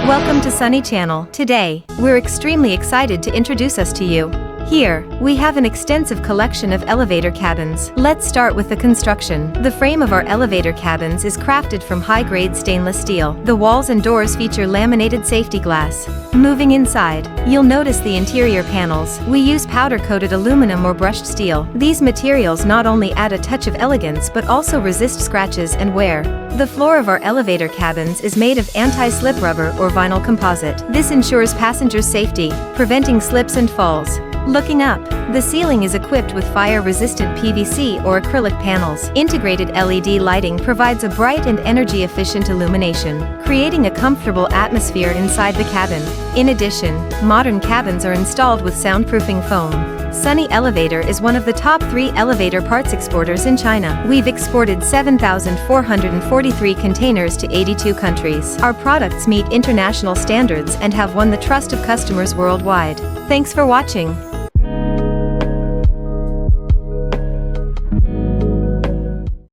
Welcome to Sunny Channel. Today, we're extremely excited to introduce us to you. Here, we have an extensive collection of elevator cabins. Let's start with the construction. The frame of our elevator cabins is crafted from high-grade stainless steel. The walls and doors feature laminated safety glass. Moving inside, you'll notice the interior panels. We use powder-coated aluminum or brushed steel. These materials not only add a touch of elegance but also resist scratches and wear. The floor of our elevator cabins is made of anti-slip rubber or vinyl composite. This ensures passengers' safety, preventing slips and falls. Looking up, the ceiling is equipped with fire-resistant PVC or acrylic panels. Integrated LED lighting provides a bright and energy-efficient illumination, creating a comfortable atmosphere inside the cabin. In addition, modern cabins are installed with soundproofing foam. Sunny Elevator is one of the top 3 elevator parts exporters in China. We've exported 7,443 containers to 82 countries. Our products meet international standards and have won the trust of customers worldwide. Thanks for watching.